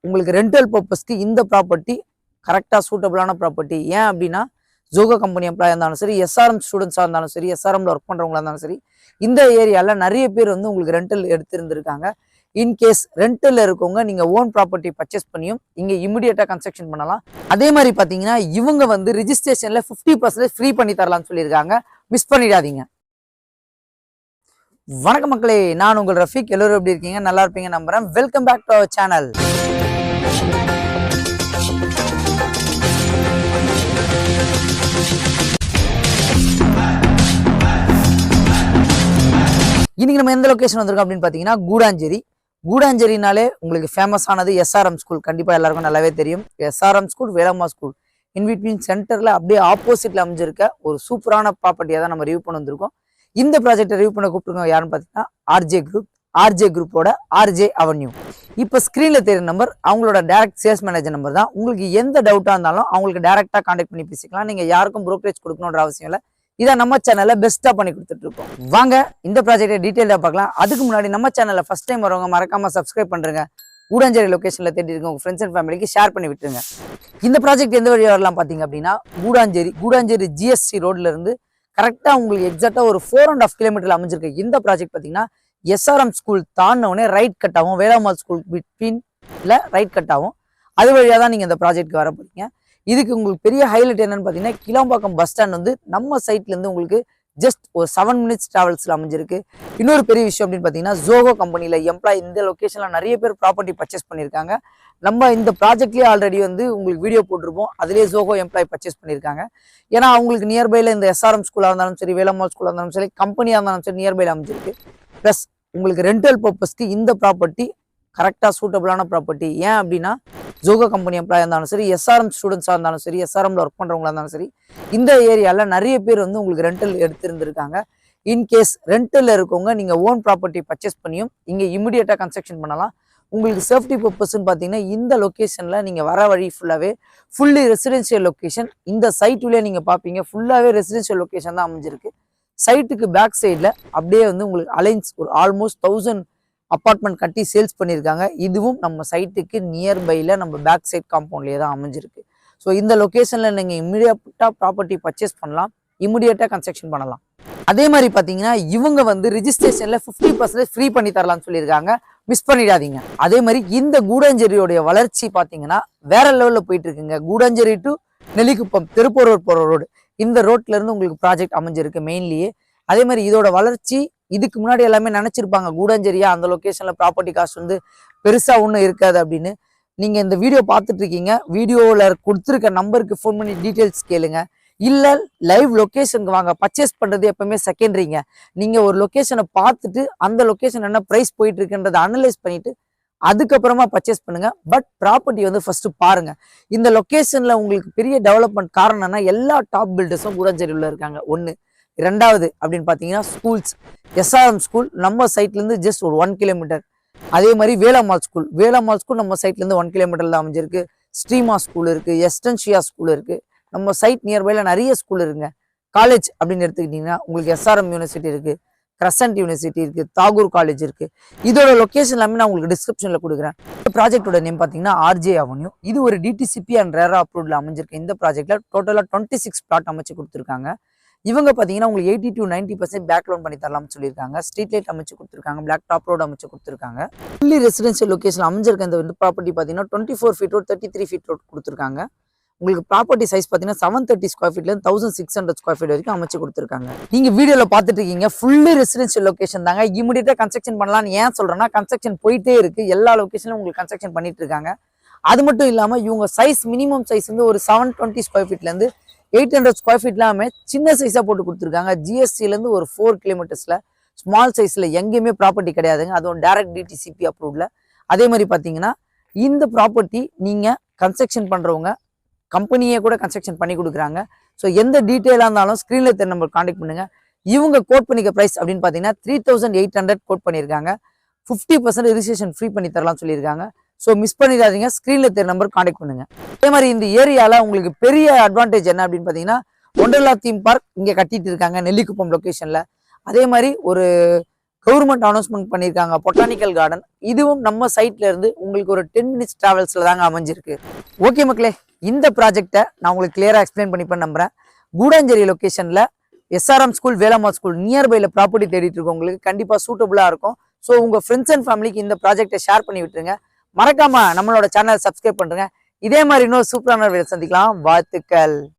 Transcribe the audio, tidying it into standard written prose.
உங்களுக்கு ரெண்டல் பர்பஸ்க்கு இந்த ப்ராப்பர்ட்டி கரெக்டாக சூட்டபிளான ப்ராப்பர்ட்டி. ஏன் அப்படின்னா ஜோகோ கம்பெனி எம்ப்ளாயாக இருந்தாலும் சரி, எஸ்ஆர்எம் ஸ்டூடெண்ட்ஸாக இருந்தாலும் சரி, எஸ்ஆர்எம்ல ஒர்க் பண்ணுறவங்களா இருந்தாலும் சரி, இந்த ஏரியாவில் நிறைய பேர் வந்து உங்களுக்கு ரெண்டல் எடுத்திருந்திருக்காங்க. இன்கேஸ் ரெண்டல் இருக்கவங்க நீங்கள் ஓன் ப்ராப்பர்ட்டி பர்ச்சேஸ் பண்ணியும் இங்கே இமிடியேட்டாக கன்ஸ்ட்ரக்ஷன் பண்ணலாம். அதே மாதிரி பார்த்தீங்கன்னா இவங்க வந்து ரிஜிஸ்ட்ரேஷனில் 50% ஃப்ரீ பண்ணி தரலாம்னு சொல்லியிருக்காங்க. மிஸ் பண்ணிடாதீங்க. வணக்கம் மக்களே, நான் உங்கள் ரஃபீக். எல்லோரும் எப்படி இருக்கீங்க? நல்லா இருப்பீங்க நம்புறேன். Welcome back to our channel. இன்னைக்கு நம்ம எந்த லொகேஷன் வந்திருக்கோம் அப்படின்னு பார்த்தீங்கன்னா கூடாஞ்சேரி. கூடாஞ்சேரினாலே உங்களுக்கு ஃபேமஸ் ஆனது எஸ்ஆர்எம் ஸ்கூல். கண்டிப்பாக எல்லாருக்கும் நல்லாவே தெரியும். SRM school, Velammal school in between சென்டரில் அப்படியே ஆப்போசிட்ல அமைஞ்சிருக்க ஒரு சூப்பரான ப்ராப்பர்ட்டியாக தான் நம்ம ரிவ்யூ பண்ண வந்திருக்கோம். இந்த ப்ராஜெக்டை ரிவ்யூ பண்ண கூப்பிட்டுருக்கோம் யாருன்னு பார்த்தீங்கன்னா ஆர்ஜே குரூப்போட ஆர்ஜே அவென்யூ. இப்போ ஸ்க்ரீனில் தெரியும் நம்பர் அவங்களோட டைரக்ட் சேல்ஸ் மேனேஜர் நம்பர் தான். உங்களுக்கு எந்த டவுட்டாக இருந்தாலும் அவங்களுக்கு டைரெக்டாக கான்டாக்ட் பண்ணி பேசிக்கலாம். நீங்கள் யாருக்கும் ப்ரோக்கரேஜ் கொடுக்கணுன்ற அவசியம் இல்லை. இதை நம்ம சேனலில் பெஸ்ட்டாக பண்ணி கொடுத்துட்டு இருக்கோம். வாங்க இந்த ப்ராஜெக்டை டீட்டெயிலாக பார்க்கலாம். அதுக்கு முன்னாடி நம்ம சேனலில் ஃபர்ஸ்ட் டைம் வரவங்க மறக்காம சப்ஸ்கிரைப் பண்ணுறங்க. கூடாஞ்சேரி லொகேஷனில் தேடி இருக்க உங்கள் ஃப்ரெண்ட்ஸ் அண்ட் ஃபேமிலிக்கு ஷேர் பண்ணி விட்டுருங்க. இந்த ப்ராஜெக்ட் எந்த வழியாக வரலாம் பார்த்தீங்க அப்படின்னா கூடாஞ்சேரி ஜிஎஸ்டி ரோட்ல இருந்து கரெக்டாக உங்களுக்கு எக்ஸாக்டாக ஒரு 4.5 கிலோமீட்டர் அமைஞ்சிருக்கு. இந்த ப்ராஜெக்ட் பார்த்தீங்கன்னா எஸ்ஆர்எம் ஸ்கூல் தாண்டினவுடனே ரைட் கட் ஆகும். வேளாமால் ஸ்கூல் பிட்வீன்ல ரைட் கட் ஆகும். அது வழியாக தான் நீங்கள் இந்த ப்ராஜெக்ட்க்கு வர போறீங்க. இதுக்கு உங்களுக்கு பெரிய ஹைலைட் என்னன்னு பார்த்தீங்கன்னா கிளாம்பாக்கம் பஸ் ஸ்டாண்ட் வந்து நம்ம சைட்லேருந்து உங்களுக்கு ஜஸ்ட் ஒரு 7 மினிட்ஸ் டிராவல்ஸில் அமைஞ்சிருக்கு. இன்னொரு பெரிய விஷயம் அப்படின்னு பார்த்தீங்கன்னா ஜோகோ கம்பெனியில் எம்ப்ளாய் இந்த லொக்கேஷனில் நிறைய பேர் ப்ராப்பர்ட்டி பர்ச்சேஸ் பண்ணியிருக்காங்க. நம்ம இந்த ப்ராஜெக்ட்லேயே ஆல்ரெடி வந்து உங்களுக்கு வீடியோ போட்டிருப்போம். அதுலேயே ஜோகோ எம்ப்ளாய் பர்ச்சேஸ் பண்ணியிருக்காங்க. ஏன்னா அவங்களுக்கு நியர்பையில் இந்த எஸ்ஆர்எம் ஸ்கூலாக இருந்தாலும் சரி, வேலம்மாள் ஸ்கூலாக இருந்தாலும் சரி, கம்பெனியாக இருந்தாலும் சரி நியர்பையில் அமைஞ்சிருக்கு. ப்ளஸ் உங்களுக்கு ரெண்டல் பர்பஸ்க்கு இந்த ப்ராப்பர்ட்டி கரெக்டாக சூட்டபிளான ப்ராப்பர்ட்டி. ஏன் அப்படின்னா ஜோகோ கம்பெனி எம்ப்ளாயாக இருந்தாலும் சரி, எஸ்ஆர்எம் ஸ்டூடெண்ட்ஸாக இருந்தாலும் சரி, எஸ்ஆர்எம்ல ஒர்க் பண்ணுறவங்களா இருந்தாலும் சரி, இந்த ஏரியாவில் நிறைய பேர் வந்து உங்களுக்கு ரெண்டல் எடுத்திருந்திருக்காங்க. இன்கேஸ் ரெண்டல் இருக்கவங்க நீங்கள் ஓன் ப்ராப்பர்ட்டி பர்ச்சேஸ் பண்ணியும் இங்கே இமிடியேட்டாக கன்ஸ்ட்ரக்ஷன் பண்ணலாம். உங்களுக்கு சேஃப்டி பர்பஸ்ன்னு பார்த்தீங்கன்னா இந்த லொக்கேஷனில் நீங்கள் வர வழி ஃபுல்லாகவே ஃபுல்லி ரெசிடென்ஷியல் லொக்கேஷன். இந்த சைட்டுலேயே நீங்கள் பார்ப்பீங்க ஃபுல்லாகவே ரெசிடென்ஷியல் லொக்கேஷன் தான் அமைஞ்சிருக்கு. சைட்டுக்கு பேக் சைடில் அப்படியே வந்து உங்களுக்கு அலைன்ஸ் ஒரு ஆல்மோஸ்ட் 1000 அப்பார்ட்மெண்ட் கட்டி சேல்ஸ் பண்ணியிருக்காங்க. இதுவும் நம்ம சைட்டுக்கு நியர்பையில் நம்ம பேக் சைட் காம்பவுண்ட்லேயே தான் அமைஞ்சிருக்கு. ஸோ இந்த லொக்கேஷனில் நீங்கள் இமிடியேட்டாக ப்ராப்பர்ட்டி பர்ச்சேஸ் பண்ணலாம், இமிடியேட்டாக கன்ஸ்ட்ரக்ஷன் பண்ணலாம். அதே மாதிரி பார்த்தீங்கன்னா இவங்க வந்து ரிஜிஸ்ட்ரேஷனில் 50% ஃப்ரீ பண்ணி தரலாம்னு சொல்லியிருக்காங்க. மிஸ் பண்ணிடாதீங்க. அதே மாதிரி இந்த கூடாஞ்சேரியோடைய வளர்ச்சி பார்த்தீங்கன்னா வேற லெவலில் போயிட்டு இருக்குங்க. கூடாஞ்சேரி டு நெல்லிக்குப்பம் திருப்பூர் ரோட் போகிற ரோடு, இந்த ரோட்ல இருந்து உங்களுக்கு ப்ராஜெக்ட் அமைஞ்சிருக்கு மெயின்லேயே. அதே மாதிரி இதோட வளர்ச்சி இதுக்கு முன்னாடி எல்லாமே நினைச்சிருப்பாங்க கூடாஞ்சேரியா அந்த லொக்கேஷன்ல ப்ராப்பர்ட்டி காஸ்ட் வந்து பெருசா ஒன்றும் இருக்காது அப்படின்னு. நீங்க இந்த வீடியோ பார்த்துட்டு இருக்கீங்க, வீடியோல கொடுத்துருக்க நம்பருக்கு ஃபோன் பண்ணி டீட்டெயில்ஸ் கேளுங்க. இல்ல லைவ் லொக்கேஷனுக்கு வாங்க. பர்ச்சேஸ் பண்றது எப்பவுமே செகண்டரிங்க. நீங்க ஒரு லொக்கேஷனை பார்த்துட்டு அந்த லொக்கேஷன் என்ன ப்ரைஸ் போயிட்டு இருக்குன்றதை அனலைஸ் பண்ணிட்டு அதுக்கப்புறமா பர்ச்சேஸ் பண்ணுங்க. பட் ப்ராப்பர்ட்டி வந்து ஃபர்ஸ்ட் பாருங்க. இந்த லொக்கேஷன்ல உங்களுக்கு பெரிய டெவலப்மெண்ட் காரணம்னா எல்லா டாப் பில்டர்ஸும் கூடாஞ்சேரியில் இருக்காங்க. ஒன்று. ரெண்டாவது அப்படின்னு பார்த்தீங்கன்னா ஸ்கூல்ஸ், எஸ்ஆர்எம் ஸ்கூல் நம்ம சைட்லேருந்து ஜஸ்ட் ஒரு 1 கிலோமீட்டர். அதே மாதிரி வேலம்மாள் ஸ்கூல் நம்ம சைட்லேருந்து 1 கிலோமீட்டர்ல அமைஞ்சிருக்கு. ஸ்ரீமா ஸ்கூல் இருக்குது, எஸ்டன்ஷியா ஸ்கூல் இருக்குது. நம்ம சைட் நியர்பையில் நிறைய ஸ்கூல் இருக்குங்க. காலேஜ் அப்படின்னு எடுத்துக்கிட்டிங்கன்னா உங்களுக்கு எஸ்ஆர்எம் யூனிவர்சிட்டி இருக்குது, கிரசன்ட் யூனிவர்சிட்டி இருக்குது, தாகூர் காலேஜ் இருக்குது. இதோட லொக்கேஷன் எல்லாமே நான் உங்களுக்கு டிஸ்கிரிப்ஷனில் கொடுக்குறேன். இந்த ப்ராஜெக்டோட நேம் பார்த்தீங்கன்னா ஆர்ஜே அவென்யூ. இது ஒரு டிடிசிபி அண்ட் ரேரா அப்ரூவ்ல அமைஞ்சிருக்கு. இந்த ப்ராஜெக்ட்ல டோட்டலாக 26 பிளாட் அமைச்சு கொடுத்துருக்காங்க. இவங்க பார்த்தீங்கன்னா உங்களுக்கு 80 to 90% பேக் லோன் பண்ணி தரலாம்னு சொல்லியிருக்காங்க. ஸ்ட்ரீட் லைட் அமைச்சு கொடுத்துருக்காங்க, பிளாக் டாப் ரோடு அமைச்சு கொடுத்துருக்காங்க. ஃபுல்லி ரெசிடென்ஷியல் லொக்கேஷன் அமைஞ்சிருக்க இந்த ப்ராப்பர்ட்டி பார்த்தீங்கன்னா 24 ஃபீட் ரோட், 33 ஃபீட் ரோட் கொடுத்துருக்காங்க. உங்களுக்கு ப்ராப்பர்ட்டி சைஸ் பார்த்தீங்கன்னா 730 ஸ்கொயர் ஃபீட்லேருந்து 1600 ஸ்கொயர் ஃபீட் வரைக்கும் அமைச்சு கொடுத்துருக்காங்க. நீங்க வீடியோவில் பார்த்துட்டு இருக்கீங்க ஃபுல்லி ரெசிடென்ஷியல் லொக்கேஷன் தாங்க. இமிடியேட்டாக கன்ஸ்ட்ரக்ஷன் பண்ணலாம்னு ஏன் சொல்றேன்னா கன்ஸ்ட்ரக்ஷன் போயிட்டே இருக்கு. எல்லா லொக்கேஷன்லையும் உங்களுக்கு கன்ஸ்ட்ரக்ஷன் பண்ணிட்டு இருக்காங்க. அது மட்டும் இல்லாமல் இவங்க சைஸ் மினிமம் சைஸ் வந்து ஒரு 720 ஸ்கொயர் ஃபீட்லேருந்து 800 ஸ்கொயர் ஃபீட்லாமே சின்ன சைஸாக போட்டு கொடுத்துருக்காங்க. ஜிஎஸ்டிலேருந்து ஒரு 4 கிலோமீட்டர்ஸில் ஸ்மால் சைஸில் எங்கேயுமே ப்ராப்பர்ட்டி கிடையாதுங்க. அதுவும் டைரக்ட் டிடிசிபி அப்ரூவ்ல. அதே மாதிரி பார்த்தீங்கன்னா இந்த ப்ராப்பர்ட்டி நீங்கள் கன்ஸ்ட்ரக்ஷன் பண்ணுறவங்க கம்பெனியே கூட கன்ஸ்ட்ரக்ஷன் பண்ணி கொடுக்குறாங்க. ஸோ எந்த டீட்டெயிலாக இருந்தாலும் ஸ்க்ரீனில் தெரிய நம்பர் கான்டாக்ட் பண்ணுங்கள். இவங்க கோட் பண்ணிக்க ப்ரைஸ் அப்படின்னு பார்த்தீங்கன்னா 3800 கோட் பண்ணியிருக்காங்க. 50% ரிஜிஸ்ட்ரேஷன் ஃப்ரீ பண்ணி தரலாம்னு சொல்லியிருக்காங்க. ஸோ மிஸ் பண்ணிடாதீங்க. ஸ்க்ரீனில் தெரிய நம்பர் கான்டாக்ட் பண்ணுங்க. அதே மாதிரி இந்த ஏரியாவில் உங்களுக்கு பெரிய அட்வான்டேஜ் என்ன அப்படின்னு பார்த்தீங்கன்னா ஒண்டர்லா தீம் பார்க் இங்கே கட்டிட்டு இருக்காங்க நெல்லிக்குப்பம் லொக்கேஷனில். அதே மாதிரி ஒரு கவர்மெண்ட் அனௌன்ஸ்மெண்ட் பண்ணியிருக்காங்க பொட்டானிக்கல் கார்டன். இதுவும் நம்ம சைட்ல இருந்து உங்களுக்கு ஒரு 10 மினிட்ஸ் டிராவல்ஸ்ல தாங்க அமைஞ்சிருக்கு. ஓகே மக்களே, இந்த ப்ராஜெக்டை நான் உங்களுக்கு கிளியரா எக்ஸ்பிளைன் பண்ணிப்பேன் நம்புறேன். கூடாஞ்சேரி லொகேஷன்ல எஸ்ஆர்எம் ஸ்கூல், வேலம்மா ஸ்கூல் நியர்பைல ப்ராப்பர்ட்டி தேடிட்டு இருக்கவங்களுக்கு கண்டிப்பா சூட்டபுளா இருக்கும். ஸோ உங்க ஃப்ரெண்ட்ஸ் அண்ட் ஃபேமிலிக்கு இந்த ப்ராஜெக்டை ஷேர் பண்ணி விட்டுருங்க. மறக்காம நம்மளோட சேனல் சப்ஸ்கிரைப் பண்ணுங்க. இதே மாதிரி இன்னொரு சூப்பரான வீடியோ சந்திக்கலாம். வாழ்த்துக்கள்.